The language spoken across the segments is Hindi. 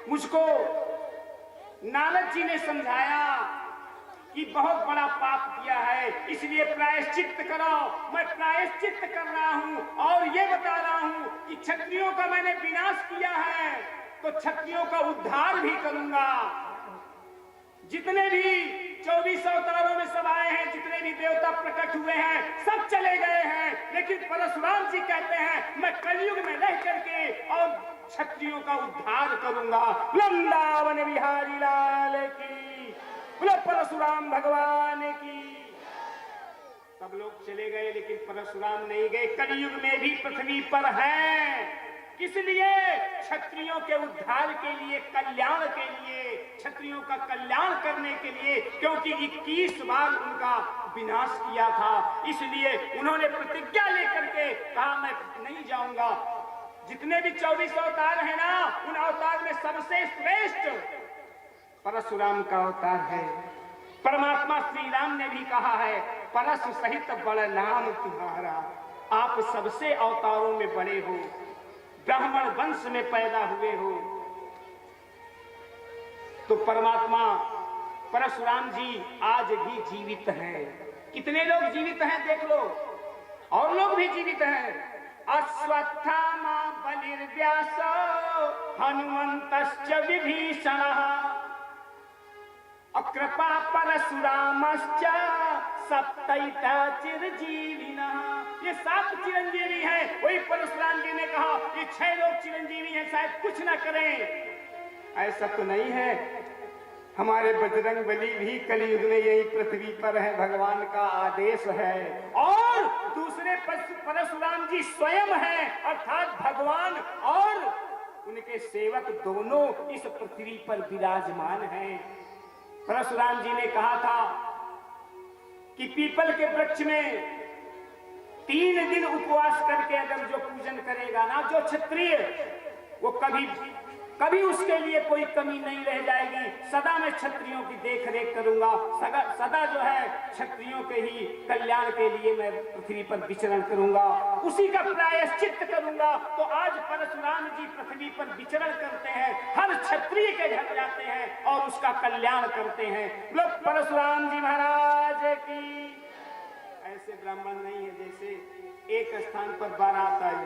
मुझको नारद जी ने समझाया कि बहुत बड़ा पाप किया है, इसलिए प्रायश्चित करो। मैं प्रायश्चित कर रहा हूं और ये बता रहा हूं कि क्षत्रियों का मैंने विनाश किया है तो क्षत्रियों का उद्धार भी करूंगा। जितने भी 24 अवतारों में सब आए हैं, जितने भी देवता प्रकट हुए हैं, सब चले गए हैं, लेकिन परशुराम जी कहते हैं मैं कलयुग में रह करके और क्षत्रियों का उद्धार करूंगा। वृंदावन बिहारी लाल की, बोलो परशुराम भगवान की। सब लोग चले गए लेकिन परशुराम नहीं गए, कलयुग में भी पृथ्वी पर हैं। किस लिए? क्षत्रियों के उद्धार के लिए, कल्याण के लिए, क्षत्रियों का कल्याण करने के लिए, क्योंकि 21 बार उनका विनाश किया था। इसलिए उन्होंने प्रतिज्ञा लेकर के कहा मैं नहीं जाऊंगा। जितने भी 24 अवतार हैं ना, उन अवतार में सबसे श्रेष्ठ परशुराम का अवतार है। परमात्मा श्री राम ने भी कहा है परशु सहित बड़ नाम तुम्हारा, आप सबसे अवतारों में बड़े हो, ब्राह्मण वंश में पैदा हुए हो। तो परमात्मा परशुराम जी आज भी जीवित हैं। कितने लोग जीवित हैं देख लो, और लोग भी जीवित हैं। अश्वत्थामा बलिर्व्यासो हनुमंतश्च विभीषणः अकृपा परशुरामश्च सप्तैता चिरजीविनः। ये 7 चिरंजीवी हैं। वही परशुराम जी ने कहा ये 6 लोग चिरंजीवी हैं, शायद कुछ ना करें। ऐसा तो नहीं है, हमारे बजरंग बली भी कलयुग में यही पृथ्वी पर है, भगवान का आदेश है। और दूसरे परशुराम जी स्वयं हैं, अर्थात भगवान और उनके सेवक दोनों इस पृथ्वी पर विराजमान हैं। परशुराम जी ने कहा था कि पीपल के वृक्ष में 3 दिन उपवास करके अगर जो पूजन करेगा ना, जो क्षत्रिय, वो कभी उसके लिए कोई कमी नहीं रह जाएगी। सदा मैं क्षत्रियों की देख रेख करूंगा, सदा जो है क्षत्रियों के ही कल्याण के लिए मैं पृथ्वी पर विचरण करूंगा, उसी का प्रायश्चित करूंगा। तो आज परशुराम जी पृथ्वी पर विचरण करते हैं, हर क्षत्रिय के घर जाते हैं और उसका कल्याण करते हैं। लोग परशुराम जी महाराज की। ऐसे ब्राह्मण नहीं है जैसे एक स्थान पर बारात आई,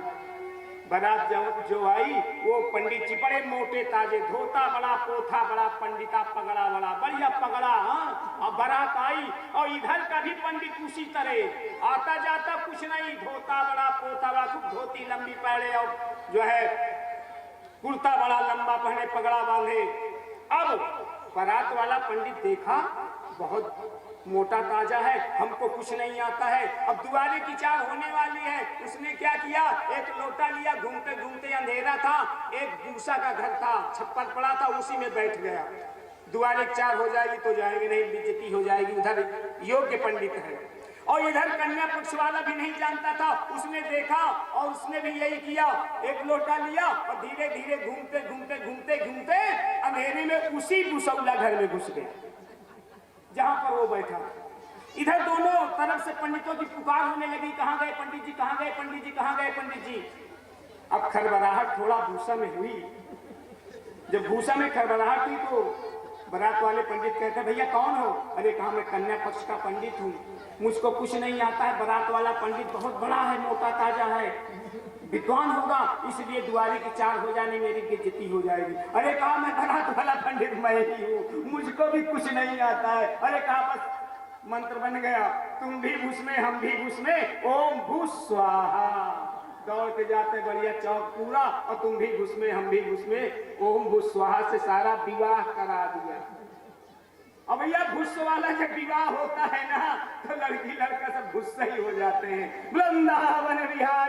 बारात जो आई वो पंडित जी बड़े मोटे ताजे, धोता बड़ा, पोथा बड़ा, पंडिता पगड़ा बड़ा, बढ़िया पगड़ा। हाँ, और बारात आई और इधर का भी पंडित उसी तरह आता जाता, कुछ नहीं, धोता बड़ा, पोथा बड़ा, खूब धोती लंबी पहने और जो है कुर्ता बड़ा लंबा पहने, पगड़ा बांधे। अब बारात वाला पंडित देखा बहुत मोटा ताजा है, हमको कुछ नहीं आता है। अब दुआरे की चार होने वाली है, उसने क्या किया, एक लोटा लिया, घूमते घूमते, अंधेरा था, एक भूसा का घर था, छप्पर पड़ा था, उसी में बैठ गया। दुआरे की चार हो जाएगी तो जाएंगे नहीं, बेइज्जती हो जाएगी। उधर योग्य पंडित है और इधर कन्या पक्ष वाला भी नहीं जानता था, उसने देखा और उसने भी यही किया, एक लोटा लिया और धीरे धीरे घूमते घूमते घूमते घूमते अंधेरे में उसी भूसौला घर में घुस गया जहां पर वो बैठा। इधर दोनों तरफ से पंडितों की पुकार होने लगी, कहां गए पंडित जी, कहां गए पंडित जी, कहां गए पंडित जी। अब खरबराहट थोड़ा भूसा में हुई। जब भूसा में खरबराहट हुई तो बारात वाले पंडित कहते भैया कौन हो? अरे कहा मैं कन्या पक्ष का पंडित हूँ, मुझको कुछ नहीं आता है। बारात वाला पंडित बहुत बड़ा है, मोटा ताजा है, विद्वान होगा, इसलिए दुआरे की चार हो जाने मेरी बेइज्जती हो जाएगी। अरे कहा मैं बारात वाला पंडित मैं ही हूँ, मुझको भी कुछ नहीं आता है। अरे कहा बस मंत्र बन गया, तुम भी भूस में हम भी भूस में, ओम भूस स्वाहा। दौड़ के जाते बढ़िया चौक पूरा, और तुम भी घुस में हम भी घुस में, ओम भूस स्वाहा से सारा विवाह करा दिया। अब भैया भूस वाला जब विवाह होता है ना, तो लड़की लड़का सब भूस ही हो जाते हैं। वृंदावन बिहार